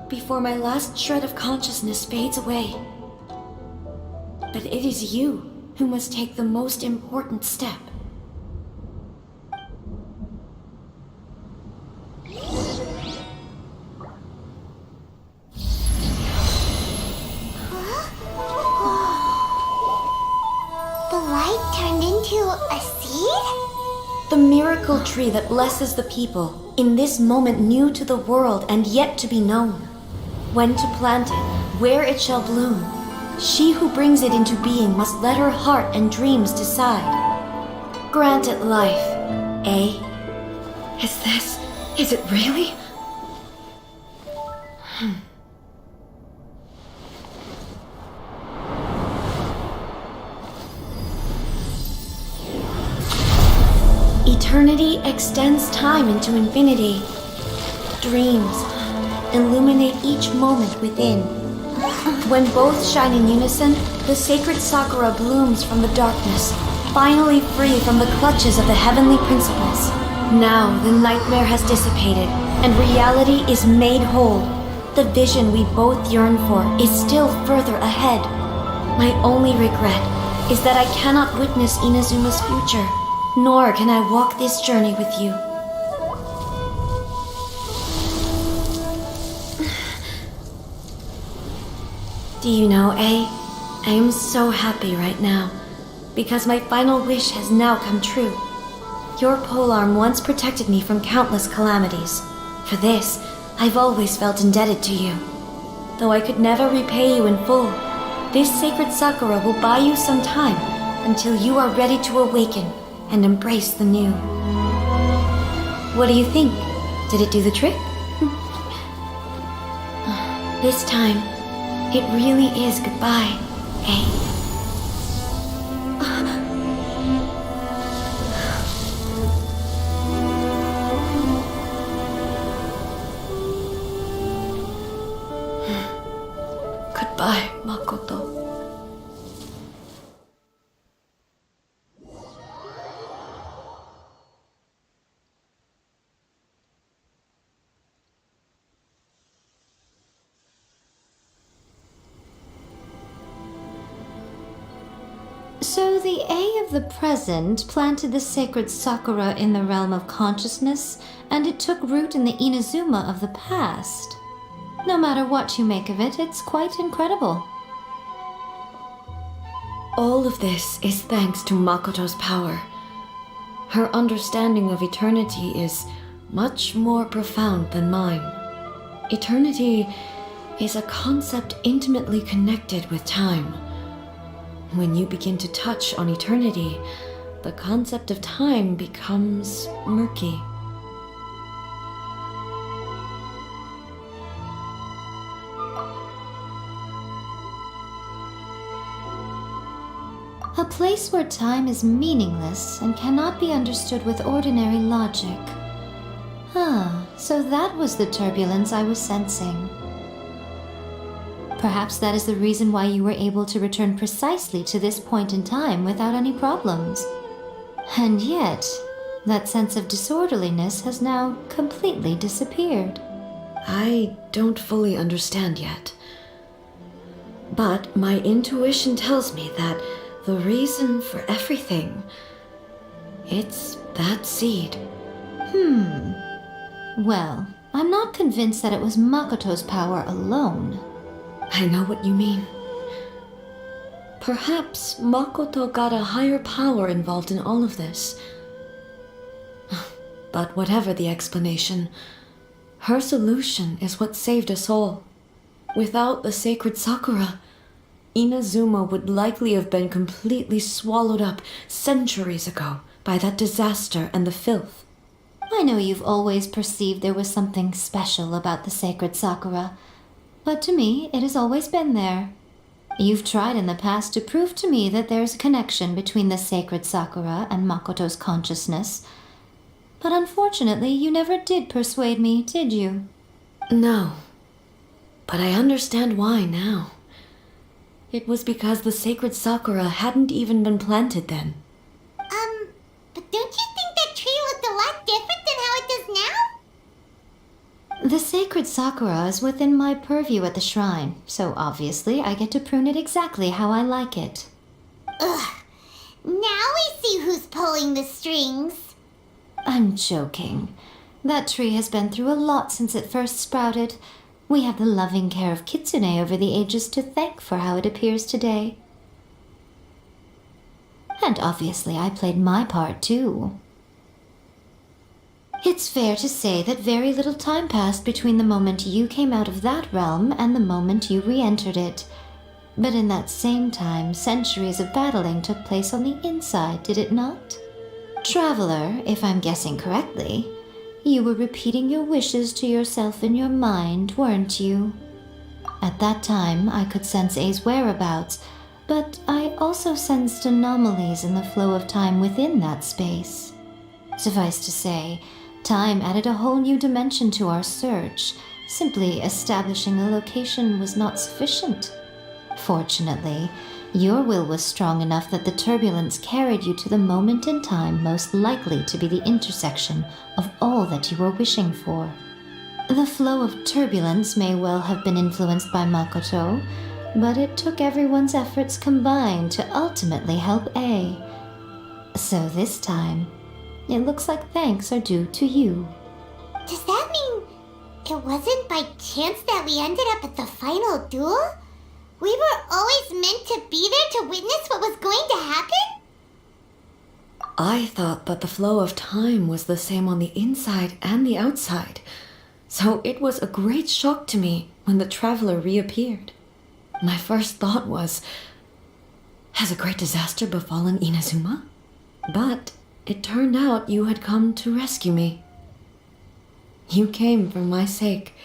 before my last shred of consciousness fades away. But it is you who must take the most important step. The light turned into a seed? The miracle tree that blesses the people, in this moment new to the world and yet to be known. When to plant it, where it shall bloom. She who brings it into being must let her heart and dreams decide. Grant it life, eh? Is it really? Eternity extends time into infinity. Dreams illuminate each moment within. When both shine in unison, the sacred sakura blooms from the darkness, finally free from the clutches of the heavenly principles. Now the nightmare has dissipated, and reality is made whole. The vision we both yearn for is still further ahead. My only regret is that I cannot witness Inazuma's future, nor can I walk this journey with you. Do you know, I am so happy right now, because my final wish has now come true. Your polearm once protected me from countless calamities. For this, I've always felt indebted to you. Though I could never repay you in full, this sacred sakura will buy you some time until you are ready to awaken and embrace the new. What do you think? Did it do the trick? This time, it really is goodbye, eh? Goodbye, Makoto. So the A of the present planted the sacred sakura in the realm of consciousness, and it took root in the Inazuma of the past. No matter what you make of it, it's quite incredible. All of this is thanks to Makoto's power. Her understanding of eternity is much more profound than mine. Eternity is a concept intimately connected with time. When you begin to touch on eternity, the concept of time becomes murky. A place where time is meaningless and cannot be understood with ordinary logic. So that was the turbulence I was sensing. Perhaps that is the reason why you were able to return precisely to this point in time without any problems. And yet, that sense of disorderliness has now completely disappeared. I don't fully understand yet. But my intuition tells me that the reason for everything, it's that seed. Well, I'm not convinced that it was Makoto's power alone. I know what you mean. Perhaps Makoto got a higher power involved in all of this. But whatever the explanation, her solution is what saved us all. Without the sacred sakura, Inazuma would likely have been completely swallowed up centuries ago by that disaster and the filth. I know you've always perceived there was something special about the sacred sakura, but to me, it has always been there. You've tried in the past to prove to me that there's a connection between the sacred sakura and Makoto's consciousness, but unfortunately, you never did persuade me, did you? No, but I understand why now. It was because the sacred sakura hadn't even been planted then. But don't you think that tree looked a lot different than how it does now? The sacred sakura is within my purview at the shrine, so obviously I get to prune it exactly how I like it. Ugh. Now we see who's pulling the strings. I'm joking. That tree has been through a lot since it first sprouted. We have the loving care of Kitsune over the ages to thank for how it appears today. And obviously I played my part too. It's fair to say that very little time passed between the moment you came out of that realm and the moment you re-entered it. But in that same time, centuries of battling took place on the inside, did it not? Traveler, if I'm guessing correctly, you were repeating your wishes to yourself in your mind, weren't you? At that time, I could sense A's whereabouts, but I also sensed anomalies in the flow of time within that space. Suffice to say, time added a whole new dimension to our search. Simply establishing a location was not sufficient. Fortunately, Your will was strong enough that the turbulence carried you to the moment in time most likely to be the intersection of all that you were wishing for. The flow of turbulence may well have been influenced by Makoto, but it took everyone's efforts combined to ultimately help A. So this time, it looks like thanks are due to you. Does that mean it wasn't by chance that we ended up at the final duel? We were always meant to be there to witness what was going to happen? I thought that the flow of time was the same on the inside and the outside, so it was a great shock to me when the traveler reappeared. My first thought was, has a great disaster befallen Inazuma? But it turned out you had come to rescue me. You came for my sake,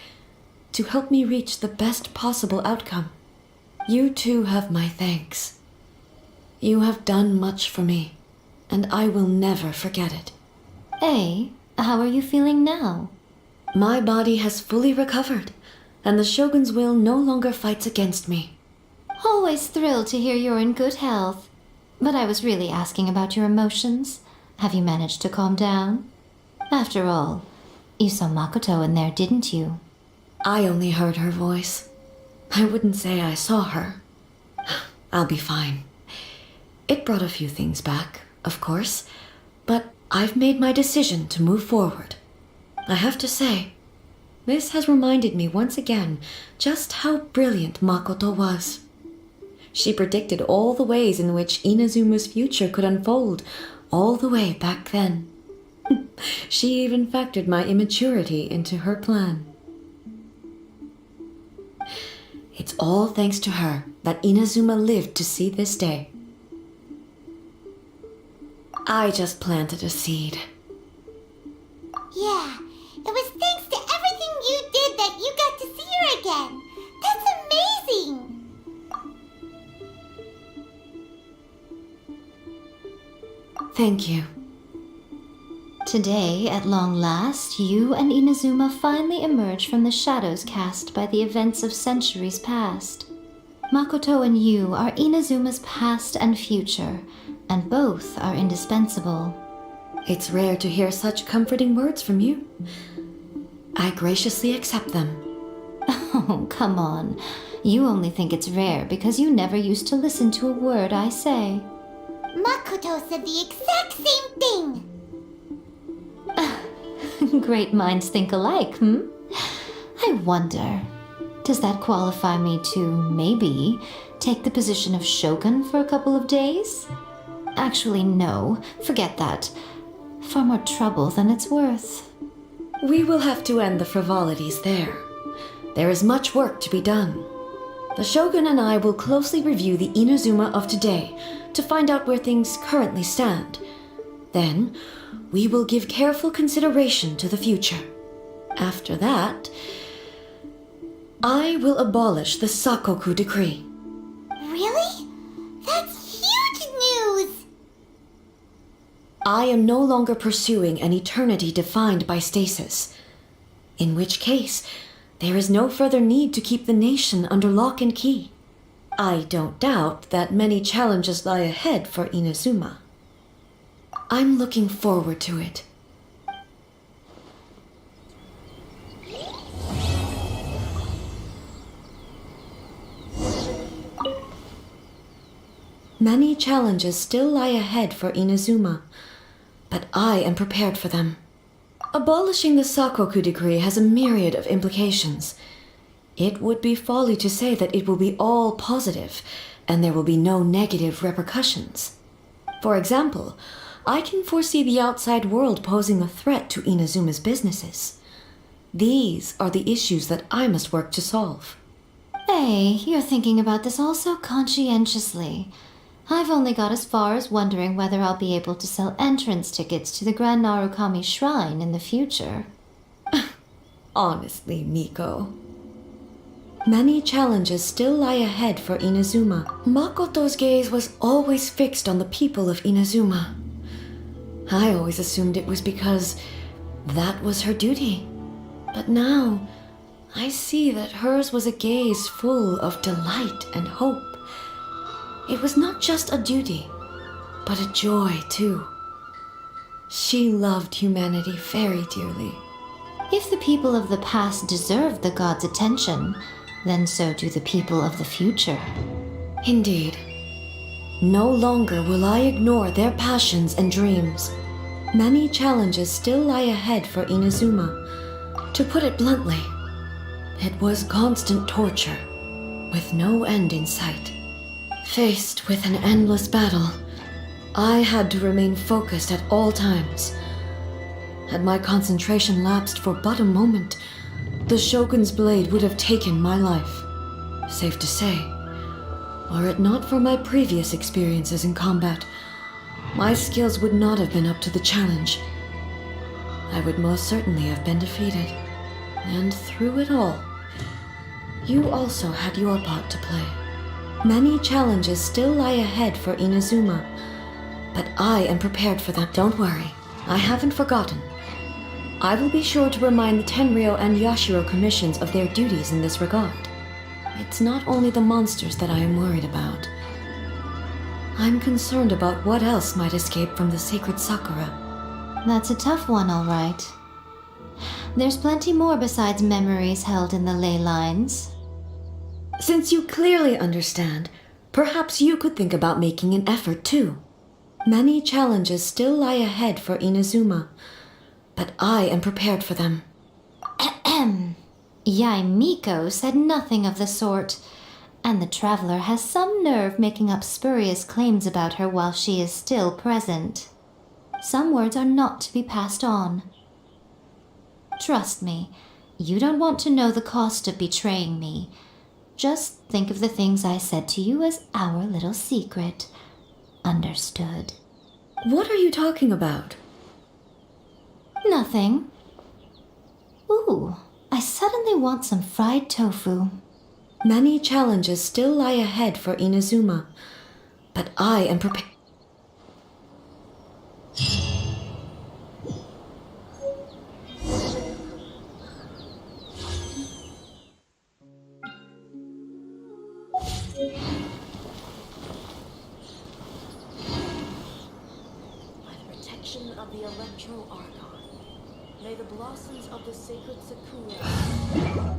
to help me reach the best possible outcome. You too have my thanks. You have done much for me, and I will never forget it. A, how are you feeling now? My body has fully recovered, and the Shogun's will no longer fights against me. Always thrilled to hear you're in good health. But I was really asking about your emotions. Have you managed to calm down? After all, you saw Makoto in there, didn't you? I only heard her voice. I wouldn't say I saw her. I'll be fine. It brought a few things back, of course, but I've made my decision to move forward. I have to say, this has reminded me once again just how brilliant Makoto was. She predicted all the ways in which Inazuma's future could unfold, all the way back then. She even factored my immaturity into her plan. It's all thanks to her that Inazuma lived to see this day. I just planted a seed. Yeah, it was thanks to everything you did that you got to see her again. That's amazing! Thank you. Today, at long last, you and Inazuma finally emerge from the shadows cast by the events of centuries past. Makoto and you are Inazuma's past and future, and both are indispensable. It's rare to hear such comforting words from you. I graciously accept them. Oh, come on. You only think it's rare because you never used to listen to a word I say. Makoto said the exact same thing! Great minds think alike, I wonder, does that qualify me to, maybe, take the position of Shogun for a couple of days? Actually, no, forget that. Far more trouble than it's worth. We will have to end the frivolities there. There is much work to be done. The Shogun and I will closely review the Inazuma of today to find out where things currently stand. Then, we will give careful consideration to the future. After that, I will abolish the Sakoku decree. Really? That's huge news! I am no longer pursuing an eternity defined by stasis. In which case, there is no further need to keep the nation under lock and key. I don't doubt that many challenges lie ahead for Inazuma. I'm looking forward to it. Many challenges still lie ahead for Inazuma, but I am prepared for them. Abolishing the Sakoku decree has a myriad of implications. It would be folly to say that it will be all positive, and there will be no negative repercussions. For example, I can foresee the outside world posing a threat to Inazuma's businesses. These are the issues that I must work to solve. Hey, you're thinking about this all so conscientiously. I've only got as far as wondering whether I'll be able to sell entrance tickets to the Grand Narukami Shrine in the future. Honestly, Miko. Many challenges still lie ahead for Inazuma. Makoto's gaze was always fixed on the people of Inazuma. I always assumed it was because that was her duty. But now, I see that hers was a gaze full of delight and hope. It was not just a duty, but a joy too. She loved humanity very dearly. If the people of the past deserve the god's attention, then so do the people of the future. Indeed. No longer will I ignore their passions and dreams. Many challenges still lie ahead for Inazuma. To put it bluntly, it was constant torture, with no end in sight. Faced with an endless battle, I had to remain focused at all times. Had my concentration lapsed for but a moment, the Shogun's blade would have taken my life. Safe to say, were it not for my previous experiences in combat, my skills would not have been up to the challenge. I would most certainly have been defeated. And through it all, you also had your part to play. Many challenges still lie ahead for Inazuma, but I am prepared for them. Don't worry, I haven't forgotten. I will be sure to remind the Tenryo and Yashiro commissions of their duties in this regard. It's not only the monsters that I am worried about. I'm concerned about what else might escape from the sacred Sakura. That's a tough one, all right. There's plenty more besides memories held in the ley lines. Since you clearly understand, perhaps you could think about making an effort too. Many challenges still lie ahead for Inazuma, but I am prepared for them. Ahem. Yaimiko said nothing of the sort, and the traveler has some nerve making up spurious claims about her while she is still present. Some words are not to be passed on. Trust me, you don't want to know the cost of betraying me. Just think of the things I said to you as our little secret. Understood? What are you talking about? Nothing. Ooh, I suddenly want some fried tofu. Many challenges still lie ahead for Inazuma, but I am prepared. By the protection of the Electro Archon, may the blossoms of the sacred Sakura.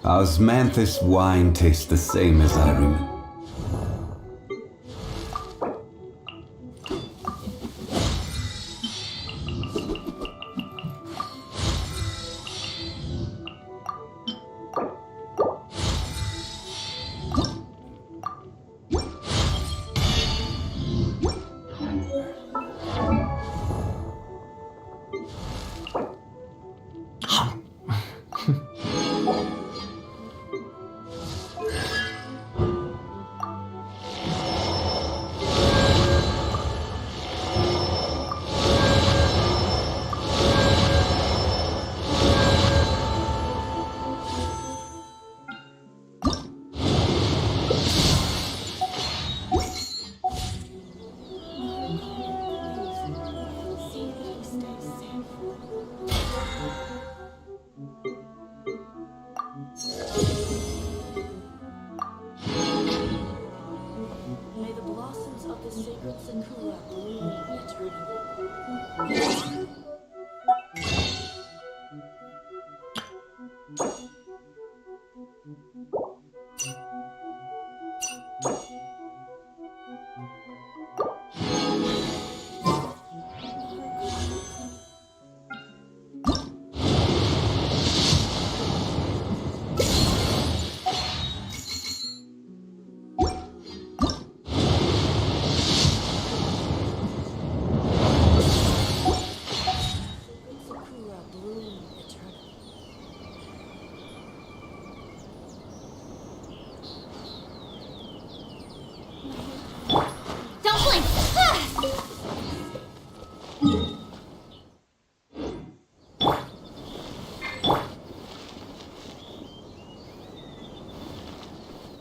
Osmanthus wine tastes the same as I remember. May the blossoms of the sacred sakura bloom eternally.